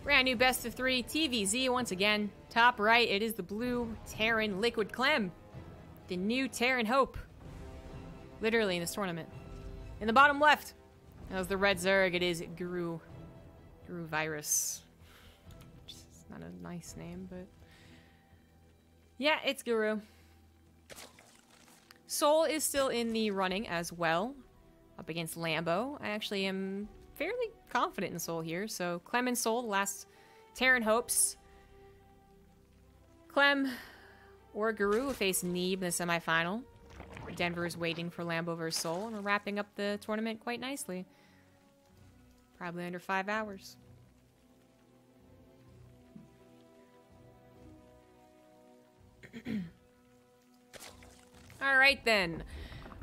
Brand new best of 3 TVZ once again. Top right, it is the blue Terran Liquid Clem. The new Terran Hope. Literally in this tournament. In the bottom left, that was the red Zerg. It is Guru. Guru Virus. Which is not a nice name, but... yeah, it's Guru. Soul is still in the running as well. Up against Lambo. I actually am fairly confident in Soul here. So Clem and Soul, the last Terran Hopes. Clem or Guru will face Neeb in the semifinal. Denver is waiting for Lambo vs. Soul, and we're wrapping up the tournament quite nicely. Probably under 5 hours. Alright then.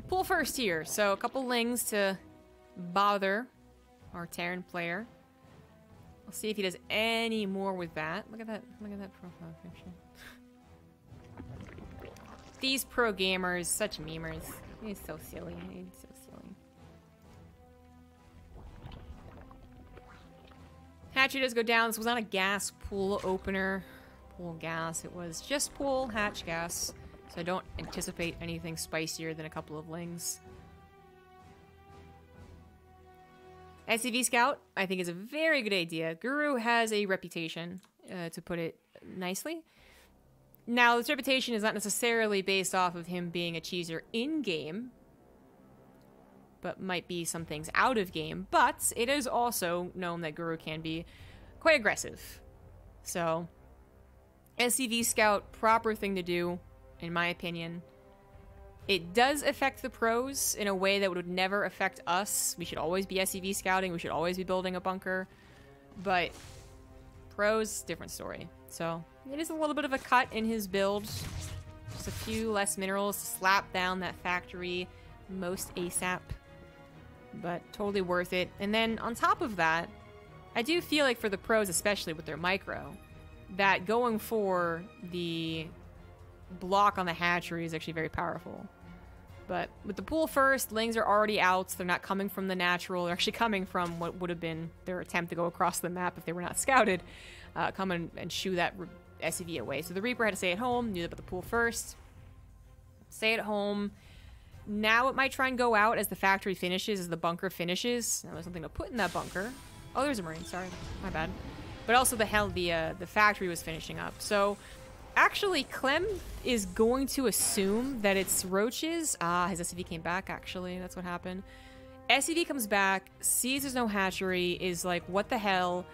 Pool first here. So a couple lings to bother our Terran player. We'll see if he does any more with that. Look at that profile picture. These pro gamers, such memers. He's so silly. He's so silly. Hatchery does go down. This was not a gas pool opener. Pool gas. It was just pool hatch gas. So I don't anticipate anything spicier than a couple of lings. SCV Scout, I think, is a very good idea. Guru has a reputation, to put it nicely. Now, this reputation is not necessarily based off of him being a cheeser in-game, but might be some things out of game. But it is also known that Guru can be quite aggressive. So, SCV Scout, proper thing to do, in my opinion. It does affect the pros in a way that would never affect us. We should always be SCV scouting. We should always be building a bunker. But pros, different story. So it is a little bit of a cut in his build. Just a few less minerals to slap down that factory most ASAP. But totally worth it. And then on top of that, I do feel like for the pros, especially with their micro, that going for the block on the hatchery is actually very powerful. But with the pool first, lings are already out. So they're not coming from the natural. They're actually coming from what would have been their attempt to go across the map if they were not scouted. Come and shoo that SCV away. So the Reaper had to stay at home. Knew about the pool first. Stay at home. Now it might try and go out as the factory finishes, as the bunker finishes. Now there's something to put in that bunker. Oh, there's a Marine. Sorry. My bad. But also the factory was finishing up. So... actually, Clem is going to assume that it's roaches. Ah, his SCV came back, actually. That's what happened. SCV comes back, sees there's no hatchery, is like, what the hell?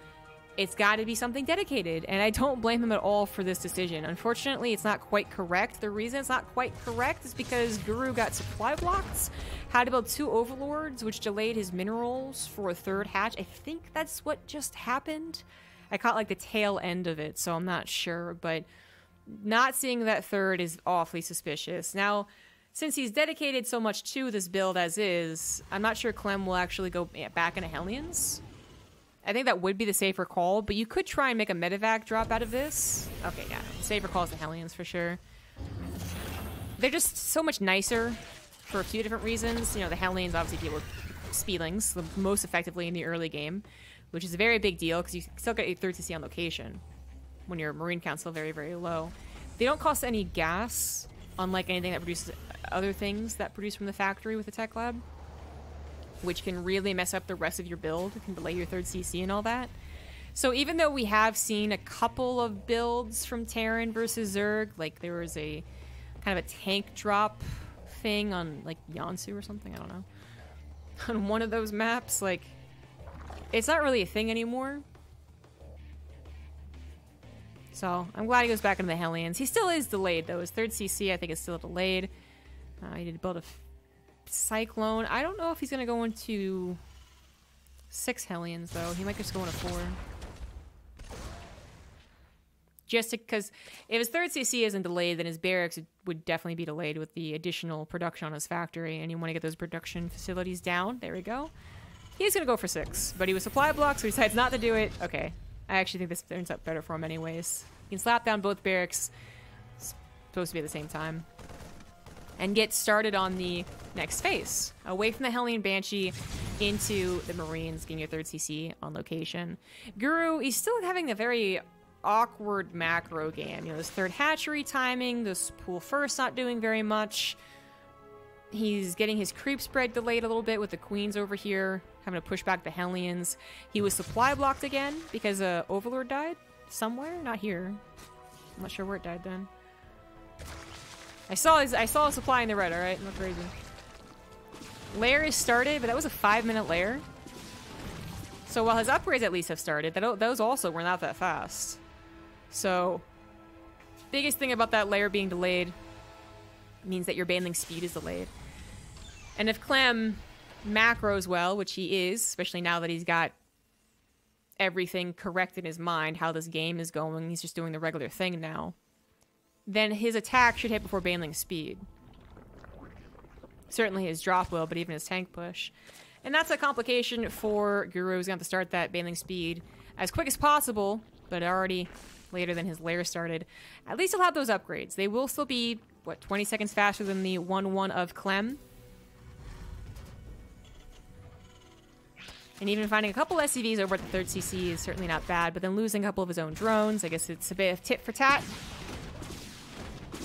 It's got to be something dedicated. And I don't blame him at all for this decision. Unfortunately, it's not quite correct. The reason it's not quite correct is because Guru got supply blocks, had to build 2 overlords, which delayed his minerals for a 3rd hatch. I think that's what just happened. I caught, like, the tail end of it, so I'm not sure, but... not seeing that 3rd is awfully suspicious. Now, since he's dedicated so much to this build as is, I'm not sure Clem will actually go back into Hellions. I think that would be the safer call, but you could try and make a medevac drop out of this. Okay, yeah, the safer call is the Hellions for sure. They're just so much nicer for a few different reasons. You know, the Hellions obviously deal with speedlings the most effectively in the early game, which is a very big deal because you still get a 3rd CC on location when your Marine count's still very, very low. They don't cost any gas, unlike anything that produces other things that produce from the factory with the tech lab, which can really mess up the rest of your build. It can delay your 3rd CC and all that. So even though we have seen a couple of builds from Terran versus Zerg, like there was a kind of a tank drop thing on like Yansu or something, I don't know, on one of those maps, like it's not really a thing anymore. So, I'm glad he goes back into the Hellions. He still is delayed, though. His 3rd CC, I think, is still delayed. He did build a Cyclone. I don't know if he's going to go into 6 Hellions, though. He might just go into 4. Just because if his 3rd CC isn't delayed, then his barracks would definitely be delayed with the additional production on his factory. And you want to get those production facilities down. There we go. He's going to go for 6. But he was supply blocked, so he decides not to do it. Okay. I actually think this turns out better for him anyways. He can slap down both barracks. It's supposed to be at the same time. And get started on the next phase. Away from the Hellion Banshee. into the Marines, getting your 3rd CC on location. Guru, he's still having a very awkward macro game. You know, this 3rd hatchery timing, this pool first not doing very much. He's getting his creep spread delayed a little bit with the queens over here, having to push back the Hellions. He was supply blocked again because Overlord died somewhere, not here. I'm not sure where it died then. I saw a supply in the red, alright? I'm not crazy. Lair is started, but that was a 5-minute lair. So while his upgrades at least have started, those also were not that fast. So, biggest thing about that lair being delayed means that your baneling speed is delayed. And if Clem macros well, which he is, especially now that he's got everything correct in his mind, how this game is going, he's just doing the regular thing now, then his attack should hit before baneling speed. Certainly his drop will, but even his tank push. And that's a complication for Guru. He's going to have to start that baneling speed as quick as possible, but already later than his lair started. At least he'll have those upgrades. They will still be, what, 20 seconds faster than the 1-1 of Clem. And even finding a couple SCVs over at the 3rd CC is certainly not bad, but then losing a couple of his own drones, I guess it's a bit of tit for tat.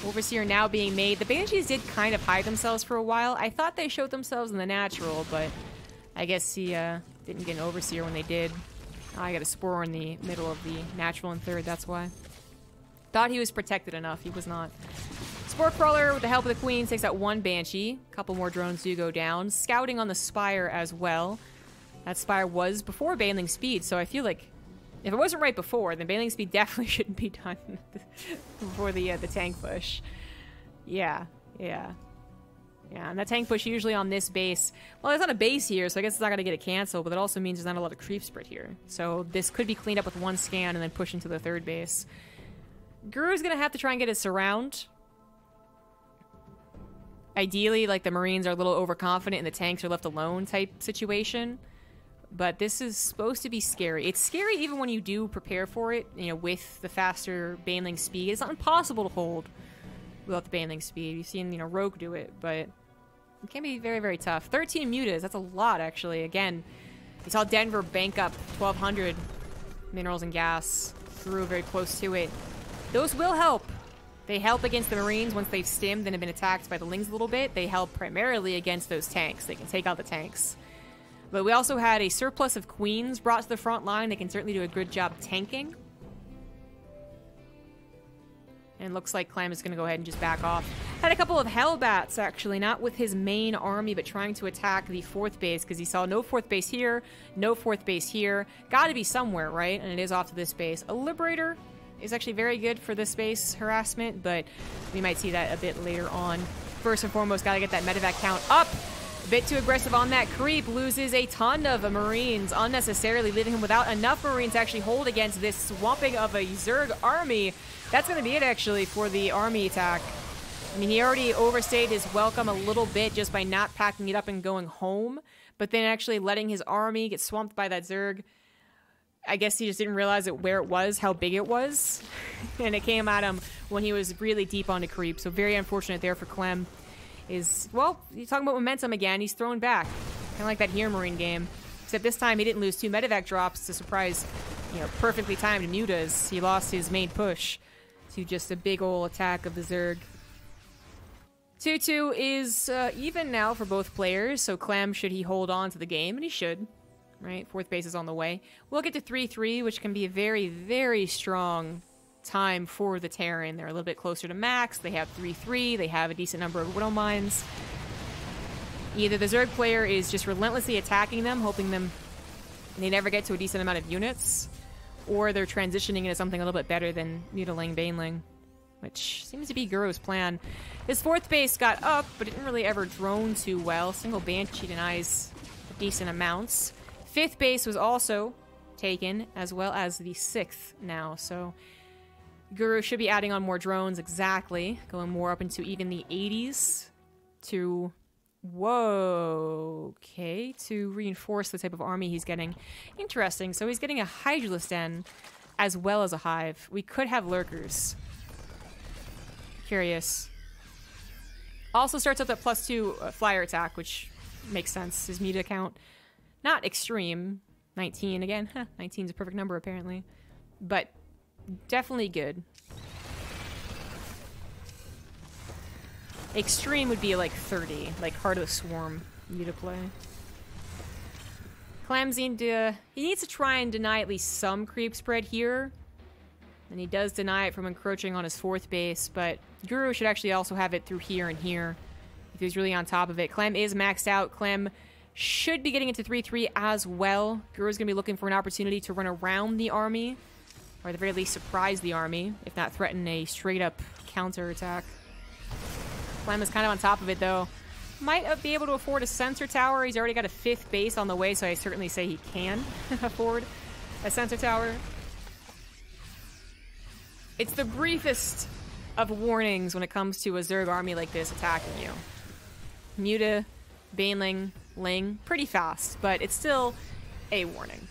Overseer now being made. The Banshees did kind of hide themselves for a while. I thought they showed themselves in the natural, but I guess he didn't get an Overseer when they did. Oh, I got a Spore in the middle of the natural and 3rd, that's why. Thought he was protected enough. He was not. Spore Crawler, with the help of the Queen, takes out 1 Banshee. A couple more drones do go down. Scouting on the Spire as well. That Spire was before baneling speed, so I feel like if it wasn't right before, then baneling speed definitely shouldn't be done before the tank push. Yeah, and that tank push usually on this base. Well, there's not a base here, so I guess it's not going to get a cancel, but that also means there's not a lot of creep spread here. So this could be cleaned up with 1 scan and then push into the 3rd base. Guru's going to have to try and get his surround. Ideally, like, the Marines are a little overconfident and the tanks are left alone type situation. But this is supposed to be scary. It's scary even when you do prepare for it, you know, with the faster baneling speed. It's not impossible to hold without the baneling speed. You've seen, you know, Rogue do it, but it can be very, very tough. 13 mutas, that's a lot, actually. Again, you saw Denver bank up 1,200 minerals and gas through very close to it. Those will help. They help against the Marines once they've stimmed and have been attacked by the Lings a little bit. They help primarily against those tanks. They can take out the tanks. But we also had a surplus of Queens brought to the front line. They can certainly do a good job tanking. And looks like Clem is going to go ahead and just back off. Had a couple of Hellbats, actually. Not with his main army, but trying to attack the 4th base. Because he saw no 4th base here, no 4th base here. Got to be somewhere, right? And it is off to this base. A Liberator is actually very good for this base harassment. But we might see that a bit later on. First and foremost, got to get that medevac count up. A bit too aggressive on that creep. Loses a ton of Marines unnecessarily, leaving him without enough Marines to actually hold against this swamping of a Zerg army. That's going to be it, actually, for the army attack. I mean, he already overstayed his welcome a little bit just by not packing it up and going home, but then actually letting his army get swamped by that Zerg. I guess he just didn't realize where it was, how big it was, and it came at him when he was really deep on the creep, so very unfortunate there for Clem. Well, you're talking about momentum again. He's thrown back. Kind of like that Here Marine game. Except this time he didn't lose 2 medevac drops to surprise, you know, perfectly timed mutas. He lost his main push to just a big ol' attack of the Zerg. 2-2 is even now for both players, so Clem, should he hold on to the game, and he should, right? 4th base is on the way. We'll get to 3-3, which can be a very, very strong time for the Terran. They're a little bit closer to max. They have 3-3. They have a decent number of Widow Mines. Either the Zerg player is just relentlessly attacking them, hoping they never get to a decent amount of units, or they're transitioning into something a little bit better than Mutiling Baneling, which seems to be Guru's plan. His 4th base got up, but didn't really ever drone too well. Single Banshee denies decent amounts. 5th base was also taken, as well as the 6th now, so Guru should be adding on more drones, exactly. Going more up into even the 80s to... Whoa, okay, to reinforce the type of army he's getting. Interesting, so he's getting a Hydralisk Den as well as a Hive. We could have Lurkers. Curious. Also starts up that +2 flyer attack, which makes sense. His meter count Not extreme. 19 again. 19 is a perfect number, apparently. But definitely good. Extreme would be like 30. Like Heart of the Swarm. You to play. Clem's he needs to try and deny at least some creep spread here. And he does deny it from encroaching on his 4th base, but Guru should actually also have it through here and here if he's really on top of it. Clem is maxed out. Clem should be getting into 3-3 as well. Guru's going to be looking for an opportunity to run around the army, or at the very least surprise the army, if not threaten a straight-up counterattack. Clem is kind of on top of it, though. Might be able to afford a sensor tower. He's already got a 5th base on the way, so I certainly say he can afford a sensor tower. It's the briefest of warnings when it comes to a Zerg army like this attacking you. Muta, Baneling, Ling, pretty fast, but it's still a warning.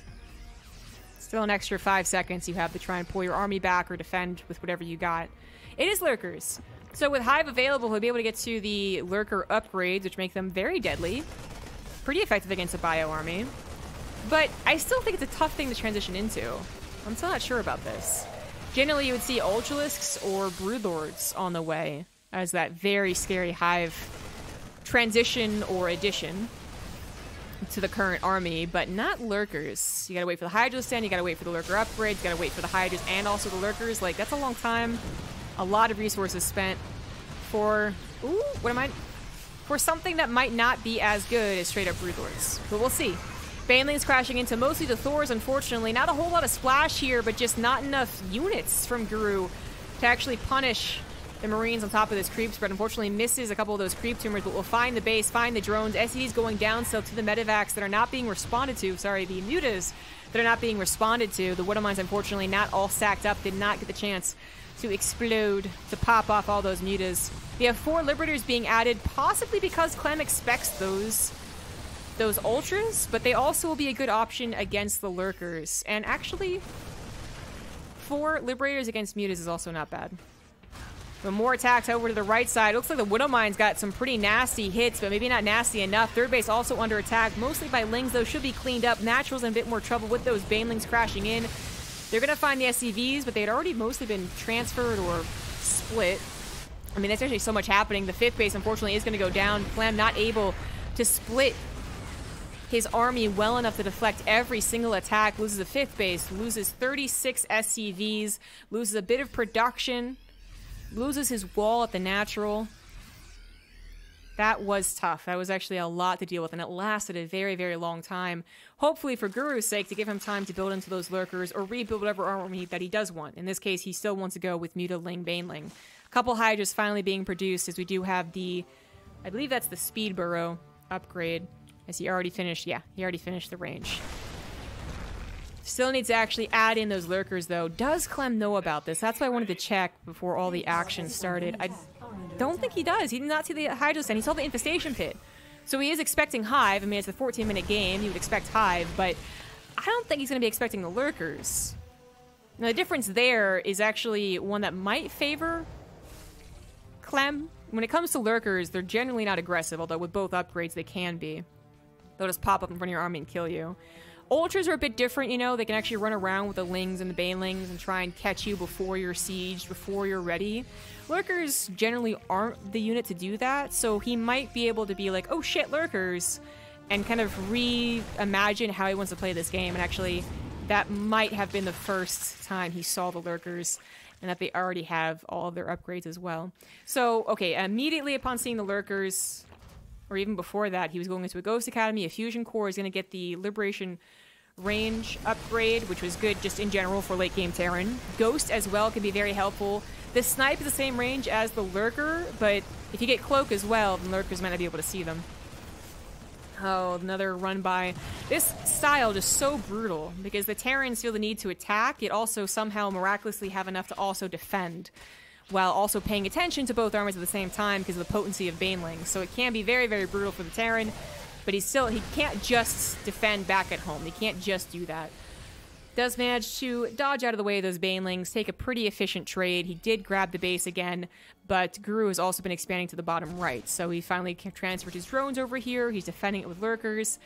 Still an extra 5 seconds you have to try and pull your army back or defend with whatever you got. It is Lurkers. So with Hive available, he'll be able to get to the Lurker upgrades, which make them very deadly. Pretty effective against a bio army. But I still think it's a tough thing to transition into. I'm still not sure about this. Generally, you would see Ultralisks or Broodlords on the way as that very scary Hive transition or addition to the current army, but not Lurkers. You gotta wait for the Hydra stand, you gotta wait for the Lurker upgrades, you gotta wait for the Hydras and also the Lurkers. Like, that's a long time. A lot of resources spent for... Ooh, what am I... For something that might not be as good as straight-up Broodlords. But we'll see. Baneling's crashing into mostly the Thors, unfortunately. Not a whole lot of splash here, but just not enough units from Guru to actually punish the Marines on top of this creep spread. Unfortunately, misses a couple of those creep tumors, but will find the base, find the drones. SCD's going down still to the medevacs that are not being responded to. Sorry, the mutas that are not being responded to. The Widow Mines, unfortunately, not all stacked up, did not get the chance to explode, to pop off all those mutas. We have 4 Liberators being added, possibly because Clem expects those Ultras, but they also will be a good option against the Lurkers. And actually, 4 Liberators against mutas is also not bad. But more attacks over to the right side. Looks like the Widow Mine's got some pretty nasty hits, but maybe not nasty enough. 3rd base also under attack, mostly by Lings, though. Should be cleaned up. Natural's in a bit more trouble with those Banelings crashing in. They're going to find the SCVs, but they had already mostly been transferred or split. I mean, there's actually so much happening. The 5th base, unfortunately, is going to go down. Clem not able to split his army well enough to deflect every single attack. Loses a 5th base, loses 36 SCVs, loses a bit of production, loses his wall at the natural. That was tough. That was actually a lot to deal with, and it lasted a very, very long time. Hopefully, for Guru's sake, to give him time to build into those Lurkers or rebuild whatever army that he does want. In this case, he still wants to go with Muta, Ling, Baneling. A couple Hydras finally being produced, as we do have the... I believe that's the Speed Burrow upgrade, as he already finished... Yeah, he already finished the range. Still needs to actually add in those Lurkers, though. Does Clem know about this? That's why I wanted to check before all the action started. I don't think he does. He did not see the Hydra stand. He saw the Infestation Pit. So he is expecting Hive. I mean, it's a 14-minute game. He would expect Hive, but I don't think he's going to be expecting the Lurkers. Now, the difference there is actually one that might favor Clem. When it comes to Lurkers, they're generally not aggressive, although with both upgrades they can be. They'll just pop up in front of your army and kill you. Ultras are a bit different, you know. They can actually run around with the Lings and the Banelings and try and catch you before you're sieged, before you're ready. Lurkers generally aren't the unit to do that, so he might be able to be like, oh shit, Lurkers, and kind of reimagine how he wants to play this game. And actually, that might have been the first time he saw the Lurkers, and that they already have all of their upgrades as well. So, okay, immediately upon seeing the Lurkers, or even before that, he was going into a Ghost Academy, a Fusion Core. He's going to get the Liberation range upgrade, which was good just in general for late game Terran. Ghost as well can be very helpful. The Snipe is the same range as the Lurker, but if you get Cloak as well, then Lurkers might not be able to see them. Oh, another run by. This style just so brutal, because the Terrans feel the need to attack, yet also somehow miraculously have enough to also defend, while also paying attention to both armies at the same time because of the potency of Banelings. So it can be very, very brutal for the Terran, but he can't just defend back at home. He can't just do that. Does manage to dodge out of the way of those Banelings, take a pretty efficient trade. He did grab the base again, but Guru has also been expanding to the bottom right. So he finally transferred his drones over here. He's defending it with Lurkers.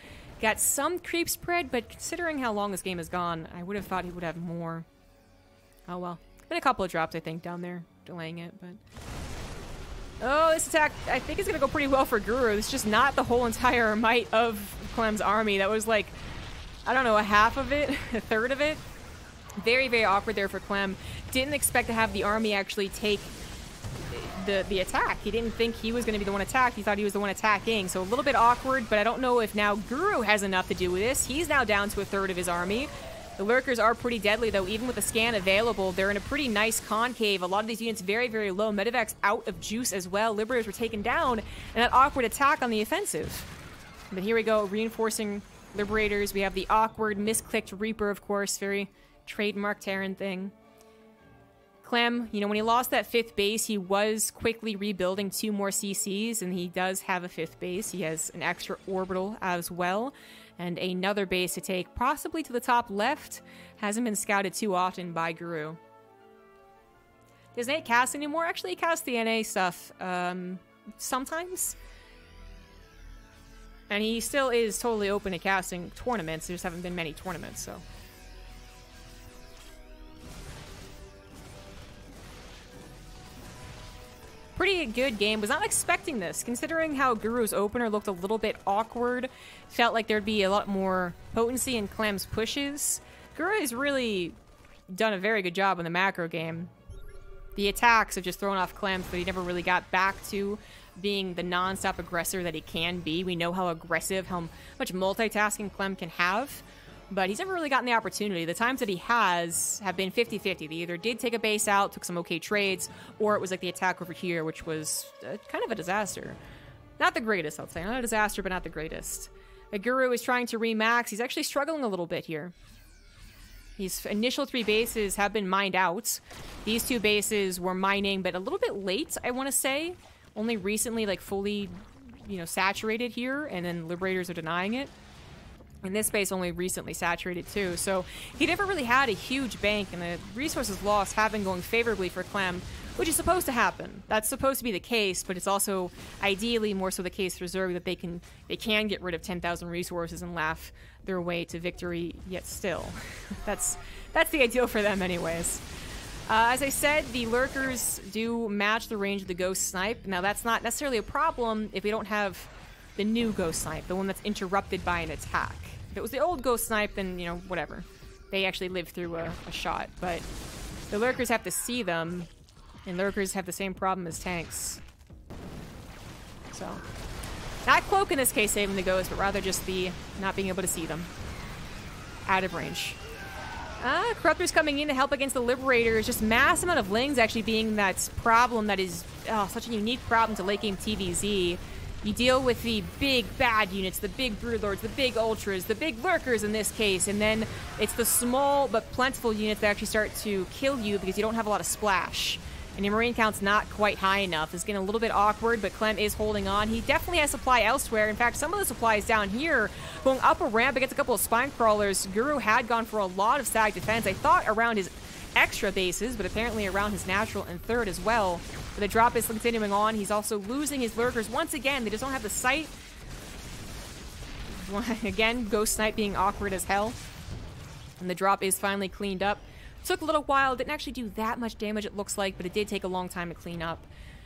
Got some creep spread, but considering how long this game has gone, I would have thought he would have more. Oh well. Been a couple of drops, I think, down there, delaying it, but... Oh, this attack, I think, is going to go pretty well for Guru. It's just not the whole entire might of Clem's army. That was like, I don't know, a half of it, a third of it. Very, very awkward there for Clem. Didn't expect to have the army actually take the attack. He didn't think he was going to be the one attacked. He thought he was the one attacking. So a little bit awkward, but I don't know if now Guru has enough to do with this. He's now down to a third of his army. The Lurkers are pretty deadly, though. Even with the scan available, they're in a pretty nice concave. A lot of these units very, very low. Medevac's out of juice as well. Liberators were taken down, and that awkward attack on the offensive. But here we go, reinforcing Liberators. We have the awkward, misclicked Reaper, of course. Very trademark Terran thing. Clem, you know, when he lost that 5th base, he was quickly rebuilding 2 more CCs, and he does have a 5th base. He has an extra orbital as well, and another base to take, possibly to the top left. Hasn't been scouted too often by Guru. Doesn't Nate cast anymore? Actually, he casts the NA stuff sometimes. And he still is totally open to casting tournaments. There just haven't been many tournaments, so... Pretty good game. Was not expecting this, considering how Guru's opener looked a little bit awkward. Felt like there'd be a lot more potency in Clem's pushes. Guru has really done a very good job in the macro game. The attacks have just thrown off Clem, so he never really got back to being the non-stop aggressor that he can be. We know how aggressive, how much multitasking Clem can have. But he's never really gotten the opportunity. The times that he has have been 50-50. They either did take a base out, took some okay trades, or it was like the attack over here, which was kind of a disaster. Not the greatest, I'll say. Not a disaster, but not the greatest. Guru is trying to remax. He's actually struggling a little bit here. His initial 3 bases have been mined out. These 2 bases were mining, but a little bit late, I want to say. Only recently, like, fully, you know, saturated here, and then Liberators are denying it. And this base only recently saturated too, so he never really had a huge bank, and the resources lost have been going favorably for Clem, which is supposed to happen. That's supposed to be the case, but it's also ideally more so the case for Zerg that they can get rid of 10,000 resources and laugh their way to victory. Yet still, that's the ideal for them, anyways. As I said, the Lurkers do match the range of the Ghost Snipe. Now that's not necessarily a problem if we don't have the new Ghost Snipe, the one that's interrupted by an attack. If it was the old Ghost Snipe, then, you know, whatever. They actually lived through a shot, but the Lurkers have to see them, and Lurkers have the same problem as tanks. So, not Cloak in this case saving the Ghost, but rather just the not being able to see them. Out of range. Corruptor's coming in to help against the Liberators. Just mass amount of Lings actually being that problem that is such a unique problem to late game TVZ. You deal with the big bad units, the big Broodlords, the big Ultras, the big Lurkers in this case, and then it's the small but plentiful units that actually start to kill you because you don't have a lot of splash. And your Marine count's not quite high enough. It's getting a little bit awkward, but Clem is holding on. He definitely has supply elsewhere. In fact, some of the supplies down here, going up a ramp against a couple of Spine Crawlers. Guru had gone for a lot of stag defense. I thought around his extra bases, but apparently around his natural and third as well. But the drop is continuing on. He's also losing his Lurkers once again. They just don't have the sight. Again, Ghost Snipe being awkward as hell. And the drop is finally cleaned up. Took a little while. Didn't actually do that much damage, it looks like, but it did take a long time to clean up,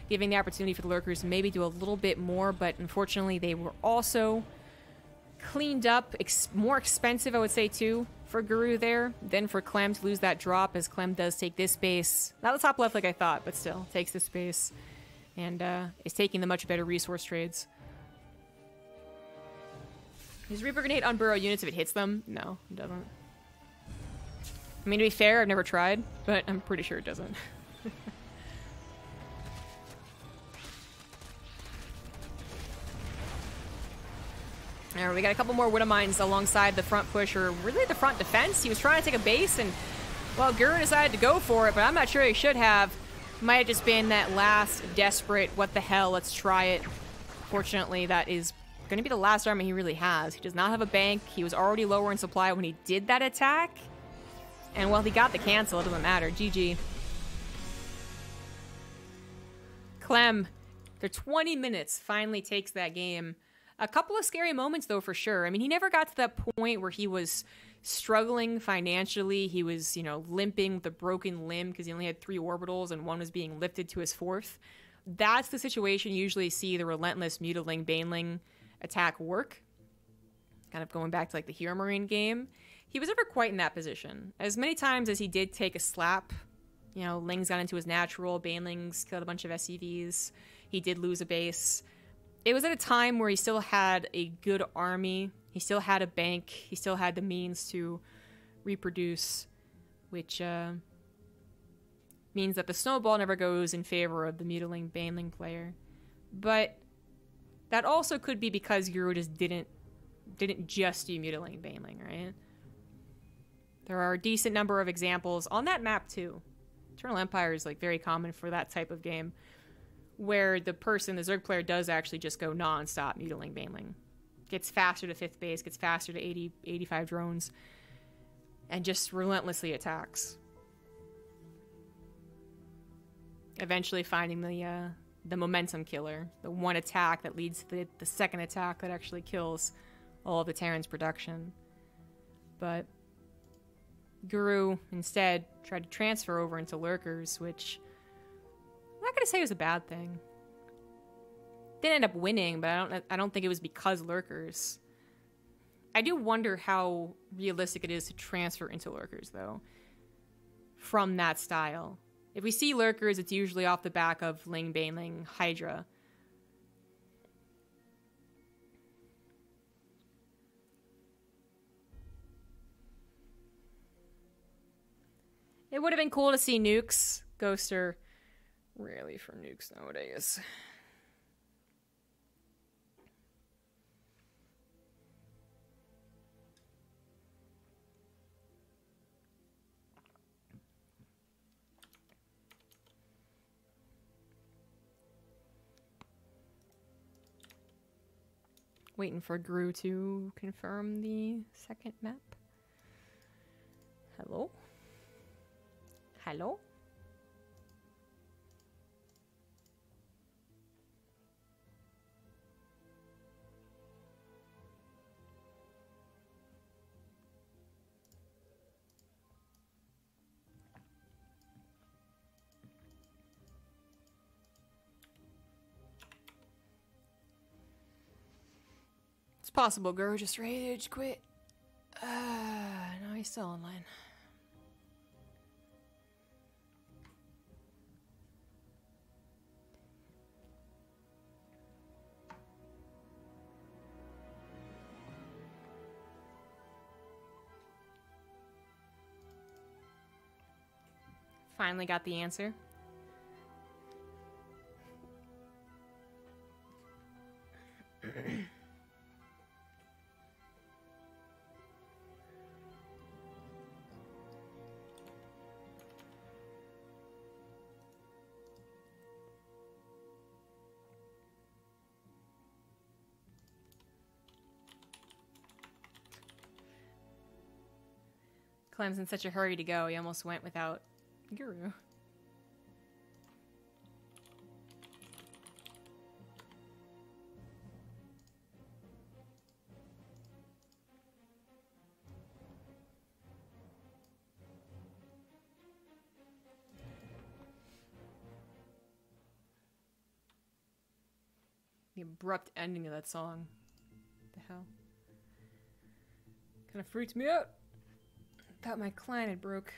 giving the opportunity for the Lurkers to maybe do a little bit more, but unfortunately they were also cleaned up. More expensive, I would say, too, for Guru there than for Clem to lose that drop, as Clem does take this base. Not the top left like I thought, but still takes this base and is taking the much better resource trades. Does Reaper Grenade unburrow units if it hits them? No, it doesn't. I mean, to be fair, I've never tried, but I'm pretty sure it doesn't. Alright, we got a couple more Widow Mines alongside the front push, or really the front defense. He was trying to take a base, and, well, Guru decided to go for it, but I'm not sure he should have. Might have just been that last desperate, what the hell, let's try it. Fortunately, that is going to be the last army he really has. He does not have a bank. He was already lower in supply when he did that attack. And, well, he got the cancel. It doesn't matter. GG. Clem, after 20 minutes, finally takes that game. A couple of scary moments, though, for sure. I mean, he never got to that point where he was struggling financially. He was, you know, limping with a broken limb because he only had 3 orbitals and one was being lifted to his 4th. That's the situation you usually see the relentless Mutiling Baneling attack work. Kind of going back to like the Hero Marine game. He was never quite in that position. As many times as he did take a slap, you know, Ling's got into his natural, Banelings killed a bunch of SCVs, he did lose a base. It was at a time where he still had a good army, he still had a bank, he still had the means to reproduce, which means that the snowball never goes in favor of the Mutiling Baneling player. But that also could be because Guru just didn't just do Mutiling Baneling, right? There are a decent number of examples on that map too. Eternal Empire is like very common for that type of game, where the Zerg player does actually just go non-stop Mutiling Baneling. Gets faster to 5th base, gets faster to 80, 85 drones, and just relentlessly attacks. Eventually finding the momentum killer, the one attack that leads to the second attack that actually kills all of the Terran's production. But Guru instead tried to transfer over into Lurkers, which I'm not gonna say was a bad thing. Didn't end up winning, but I don't think it was because Lurkers. I do wonder how realistic it is to transfer into Lurkers though, from that style. If we see Lurkers, it's usually off the back of Ling, Baneling, Hydra. It would have been cool to see nukes. Ghosts are rarely for nukes nowadays. Waiting for Gru to confirm the second map. Hello? Hello? It's possible Guru just rage quit. No, he's still online. Finally got the answer. Clem's in such a hurry to go, he almost went without Guru. The abrupt ending of that song. What the hell? Kind of freaked me out. Thought my client had broke.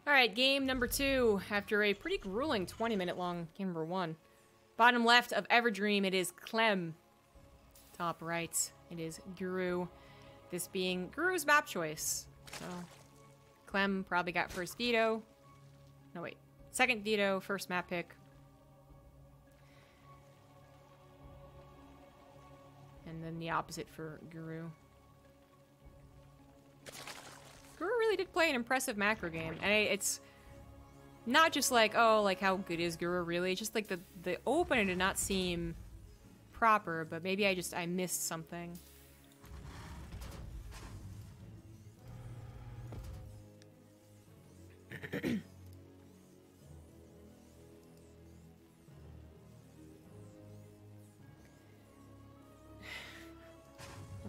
Alright, game number 2, after a pretty grueling 20-minute long game number 1. Bottom left of Everdream, it is Clem. Top right, it is Guru. This being Guru's map choice. So, Clem probably got first veto. No, wait. Second veto, first map pick. And then the opposite for Guru. really did play an impressive macro game. And it's not just like, oh, like how good is Guru really? It's just like the opener did not seem proper, but maybe I missed something.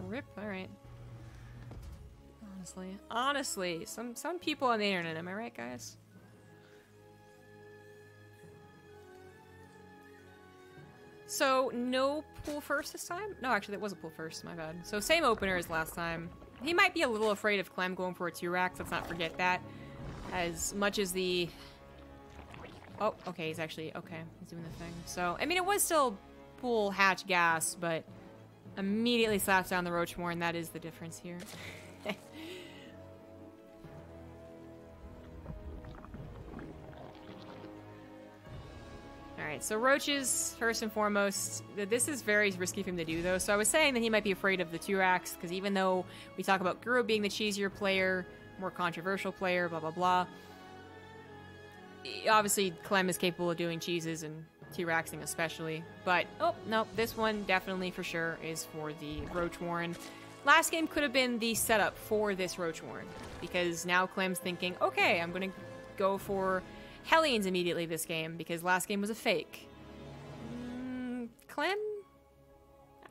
Rip, alright. Honestly, some people on the internet, am I right, guys? So, no pool first this time? No, actually, that was a pool first, my bad. So, same opener as last time. He might be a little afraid of Clem going for a 2-rack, let's not forget that. As much as the... Oh, okay, he's actually... Okay, he's doing the thing. So, I mean, it was still pool hatch gas, but immediately slaps down the Roachmore, and that is the difference here. Alright, so Roaches, first and foremost, this is very risky for him to do, though. So I was saying that he might be afraid of the 2-racks, because even though we talk about Guru being the cheesier player, more controversial player, blah, blah, blah, obviously Clem is capable of doing cheeses and 2-racksing especially. But, oh, no, this one definitely for sure is for the Roach Warren. Last game could have been the setup for this Roach Warren, because now Clem's thinking, okay, I'm going to go for Hellions immediately this game, because last game was a fake. Clem?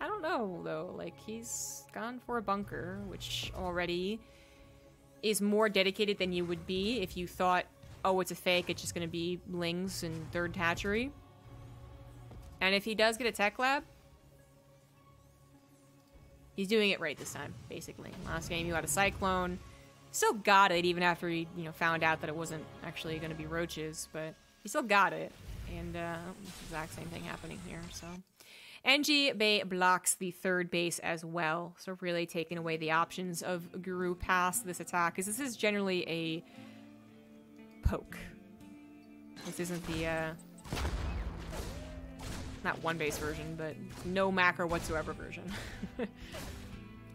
I don't know, though. Like, he's gone for a bunker, which already is more dedicated than you would be if you thought, oh, it's a fake, it's just going to be Lings and third hatchery. And if he does get a tech lab, he's doing it right this time, basically. Last game, you had a Cyclone. Still got it, even after he, found out that it wasn't actually going to be Roaches, but he still got it. And exact same thing happening here, so. NG Bay blocks the third base as well, so really taking away the options of Guru past this attack, because this is generally a poke. This isn't the, not one base version, but no macro whatsoever version.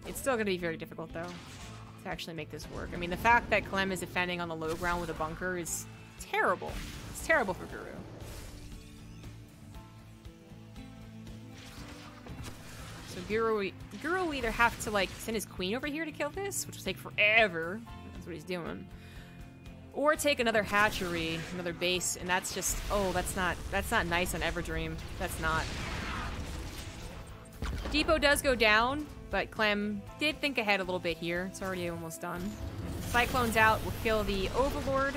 It's still going to be very difficult, though, to actually make this work. I mean, the fact that Clem is defending on the low ground with a bunker is terrible. It's terrible for Guru. So Guru will either have to, like, send his queen over here to kill this, which will take forever. That's what he's doing. Or take another hatchery, another base, and that's just, oh, that's not nice on Everdream. That's not. Depot does go down, but Clem did think ahead a little bit here. It's already almost done. Cyclone's out. We'll kill the Overlord.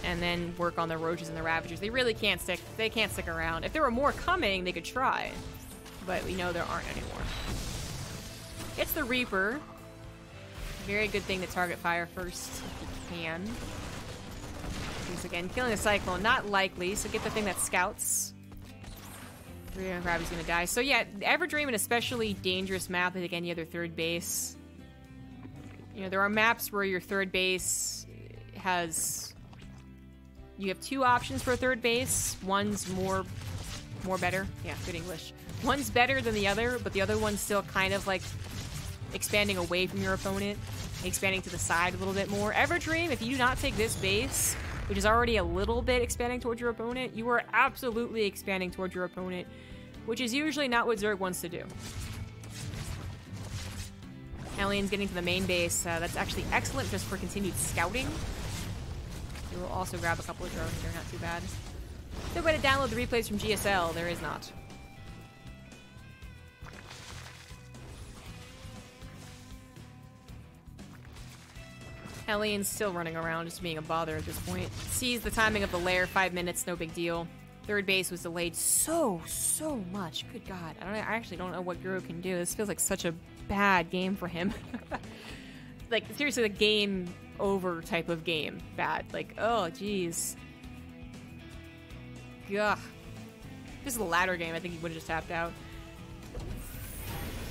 And then work on the Roaches and the Ravagers. They really can't stick. They can't stick around. If there were more coming, they could try. But we know there aren't anymore. It's the Reaper. Very good thing to target fire first if you can. Because again, killing a Cyclone, not likely. So get the thing that scouts. Grav's gonna die. So yeah, Everdream, an especially dangerous map is again the other third base. There are maps where your third base has... You have two options for a third base. One's more better. Yeah, good English. One's better than the other, but the other one's still kind of like expanding away from your opponent, expanding to the side a little bit more. Everdream, if you do not take this base, which is already a little bit expanding towards your opponent, you are absolutely expanding towards your opponent, which is usually not what Zerg wants to do. Alien's getting to the main base. That's actually excellent just for continued scouting. We will also grab a couple of drones. They're not too bad. No way to download the replays from GSL. There is not. Hellian's still running around, just being a bother at this point. Sees the timing of the lair, 5 minutes, no big deal. Third base was delayed so much. Good God. I actually don't know what Guru can do. This feels like such a bad game for him. Like, seriously, the game over type of game. Bad. Like, oh, jeez. Gah. This is the latter game. I think he would have just tapped out.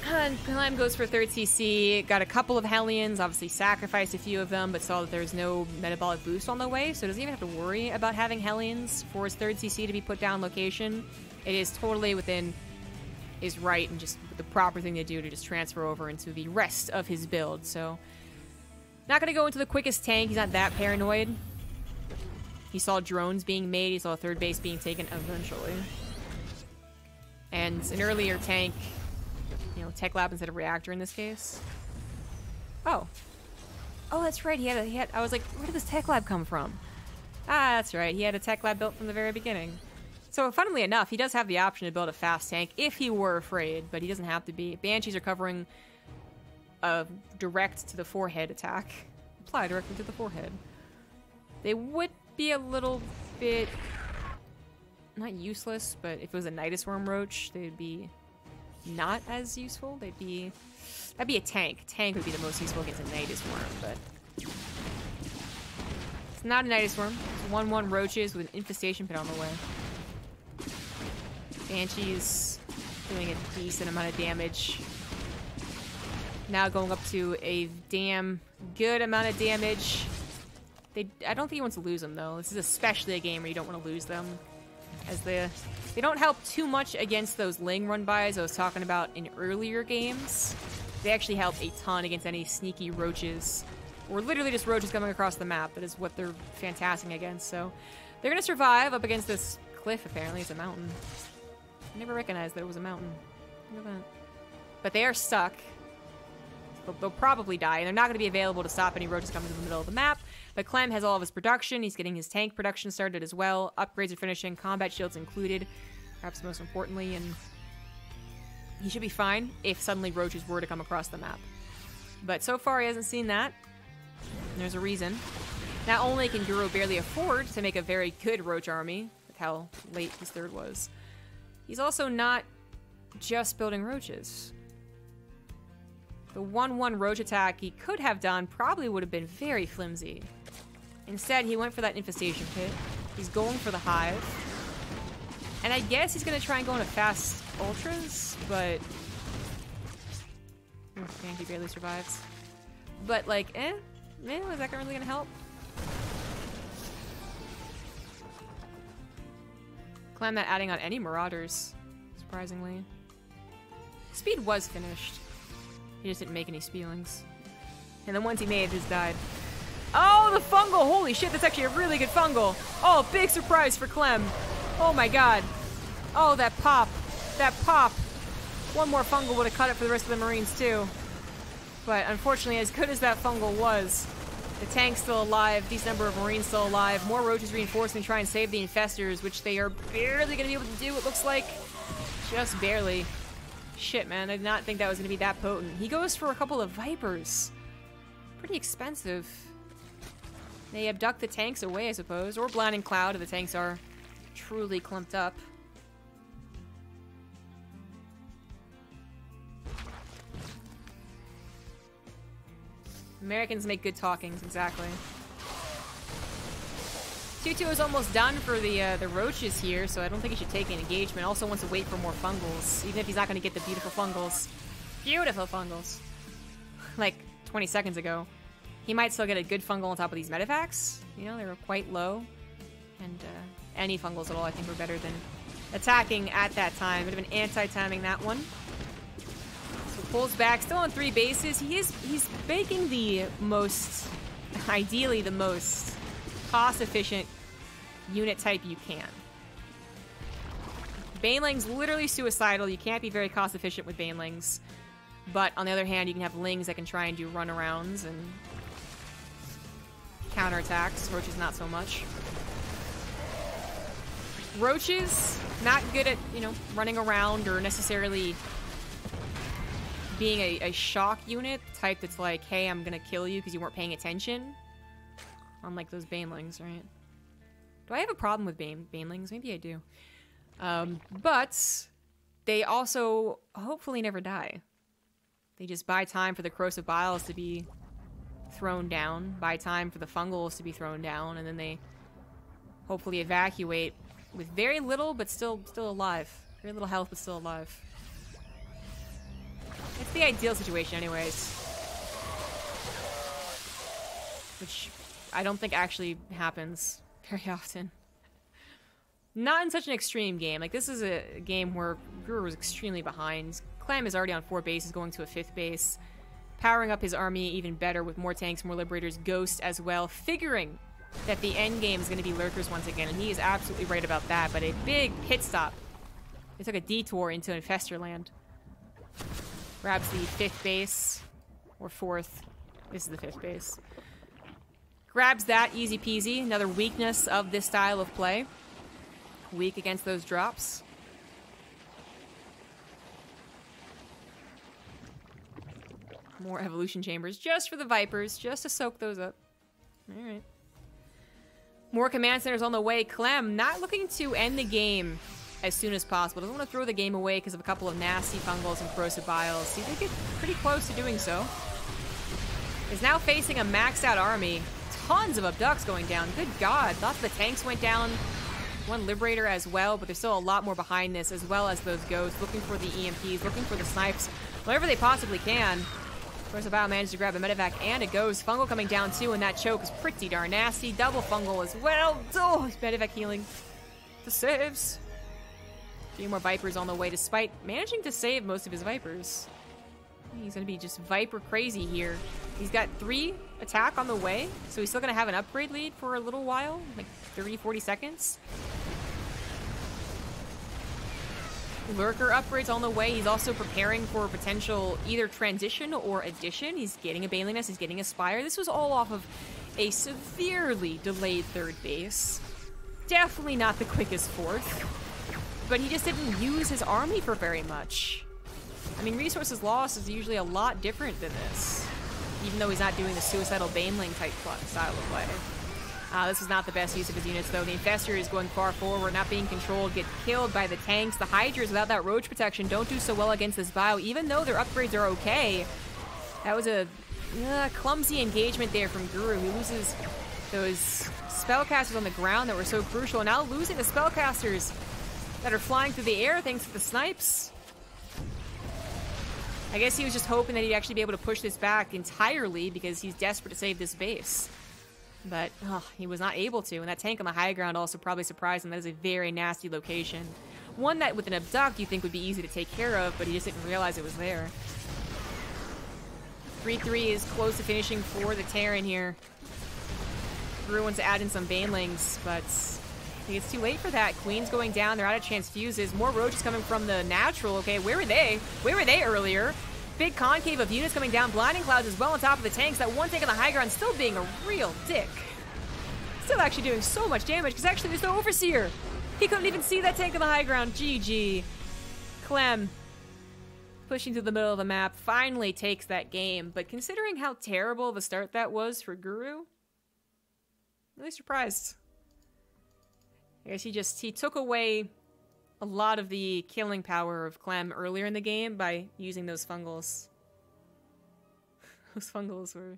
And Clem goes for third CC, got a couple of Hellions, obviously sacrificed a few of them, but saw that there's no metabolic boost on the way, so doesn't even have to worry about having Hellions for his third CC to be put down location. It is totally within is right and just the proper thing to do to just transfer over into the rest of his build. So, not going to go into the quickest tank. He's not that paranoid. He saw drones being made. He saw a third base being taken eventually. And an earlier tank, you know, tech lab instead of reactor in this case. Oh. Oh, that's right. He had, I was like, where did this tech lab come from? Ah, that's right. He had a tech lab built from the very beginning. So, funnily enough, he does have the option to build a fast tank if he were afraid, but he doesn't have to be. Banshees are covering a direct to the forehead attack. Apply directly to the forehead. They would be a little bit, not useless, but if it was a Nidus Worm Roach, they'd be not as useful. That'd be a tank. Tank would be the most useful against a Nidus Worm, but it's not a Nidus Worm. It's 1/1 roaches with an infestation pit on the way. Banshee's doing a decent amount of damage. Now going up to a damn good amount of damage. I don't think he wants to lose them, though. This is especially a game where you don't want to lose them, as they don't help too much against those Ling run-bys I was talking about in earlier games. They actually help a ton against any sneaky roaches, or literally just roaches coming across the map. That is what they're fantastic against. So they're going to survive up against this cliff, apparently. It's a mountain. I never recognized that it was a mountain. Look at that. But they are stuck. They'll probably die, and they're not going to be available to stop any roaches coming to the middle of the map. But Clem has all of his production. He's getting his tank production started as well. Upgrades are finishing. Combat shields included, perhaps most importantly. And he should be fine if suddenly roaches were to come across the map. But so far, he hasn't seen that. And there's a reason. Not only can Guru barely afford to make a very good roach army, with how late his third was, he's also not just building roaches. The 1/1 roach attack he could have done probably would have been very flimsy. Instead, he went for that infestation pit. He's going for the hive. And I guess he's going to try and go into fast ultras, but... he barely survives. But, like, is that really going to help? Clem not adding on any marauders, surprisingly. Speed was finished. He just didn't make any spielings. And the ones he made just died. Oh, the fungal! Holy shit, that's actually a really good fungal. Oh, big surprise for Clem. Oh my god. Oh, that pop. That pop. One more fungal would have cut it for the rest of the Marines too. But unfortunately, as good as that fungal was, the tank's still alive, decent number of Marines still alive, more roaches reinforcing to try and save the infestors, which they are barely going to be able to do, it looks like. Just barely. Shit, man, I did not think that was going to be that potent. He goes for a couple of Vipers. Pretty expensive. They abduct the tanks away, I suppose. Or Blinding Cloud if the tanks are truly clumped up. Americans make good talkings, exactly. 2-2 is almost done for the roaches here, so I don't think he should take an engagement. Also wants to wait for more fungals, even if he's not going to get the beautiful fungals. Beautiful fungals. Like 20 seconds ago. He might still get a good fungal on top of these medevacts. You know, they were quite low. And any fungals at all, I think, were better than attacking at that time. Would have been anti-timing that one. So pulls back, still on 3 bases. He's making the most, ideally the most cost-efficient unit type you can. Baneling's literally suicidal. You can't be very cost-efficient with Banelings. But on the other hand, you can have Lings that can try and do runarounds and counterattacks. Roaches, not so much. Roaches, not good at, you know, running around or necessarily being a shock unit. Type that's like, hey, I'm gonna kill you because you weren't paying attention. Unlike those Banelings, right? Do I have a problem with Banelings? Maybe I do. But they also hopefully never die. They just buy time for the corrosive biles to be thrown down, buy time for the fungals to be thrown down, and then they hopefully evacuate with very little, but still alive. Very little health, but still alive. It's the ideal situation anyways. Which I don't think actually happens very often. Not in such an extreme game. Like, this is a game where Guru was extremely behind. Clem is already on 4 bases, going to a 5th base. Powering up his army even better with more tanks, more liberators, Ghost as well. Figuring that the end game is going to be lurkers once again, and he is absolutely right about that. But a big pit stop. They took a detour into Infestor land. Grabs the 5th base. Or 4th. This is the 5th base. Grabs that, easy peasy. Another weakness of this style of play. Weak against those drops. More evolution chambers just for the Vipers, just to soak those up. Alright. More command centers on the way. Clem not looking to end the game as soon as possible. Doesn't want to throw the game away because of a couple of nasty fungals and corrosive biles. See, they get pretty close to doing so. Is now facing a maxed out army. Tons of abducts going down. Good God. Lots of the tanks went down. One Liberator as well, but there's still a lot more behind this, as well as those Ghosts, looking for the EMPs, looking for the snipes, whatever they possibly can. Of course, the Bio managed to grab a medevac and a Ghost. Fungal coming down too, and that choke is pretty darn nasty. Double Fungal as well. Oh, he's medevac healing. The saves. A few more Vipers on the way, despite managing to save most of his Vipers. He's going to be just Viper crazy here. He's got 3 attack on the way, so he's still going to have an upgrade lead for a little while, like 30, 40 seconds. Lurker upgrades on the way. He's also preparing for potential either transition or addition. He's getting a Bailing Nest, he's getting a Spire. This was all off of a severely delayed 3rd base. Definitely not the quickest 4th, but he just didn't use his army for very much. I mean, resources lost is usually a lot different than this, even though he's not doing the suicidal Baneling type style of play. This is not the best use of his units, though. The Infestor is going far forward, not being controlled, get killed by the tanks. The Hydras, without that Roach protection, don't do so well against this Bio, even though their upgrades are okay. That was a clumsy engagement there from Guru. He loses those spellcasters on the ground that were so crucial, and now losing the spellcasters that are flying through the air thanks to the snipes. I guess he was just hoping that he'd actually be able to push this back entirely because he's desperate to save this base. But he was not able to, and that tank on the high ground also probably surprised him. That is a very nasty location. One that with an abduct you think would be easy to take care of, but he just didn't realize it was there. 3-3 is close to finishing for the Terran here. Guru wants to add in some Banelings, but I think it's too late for that. Queen's going down, they're out of transfuses. More Roaches coming from the natural. Okay, where were they? Where were they earlier? Big concave of units coming down. Blinding Clouds as well on top of the tanks. That one tank on the high ground still being a real dick. Still actually doing so much damage because actually there's no Overseer. He couldn't even see that tank on the high ground. GG. Clem, pushing to the middle of the map, finally takes that game. But considering how terrible of a start that was for Guru, really surprised. I guess he took away a lot of the killing power of Clem earlier in the game by using those fungals. Those fungals were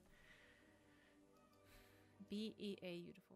BEA beautiful.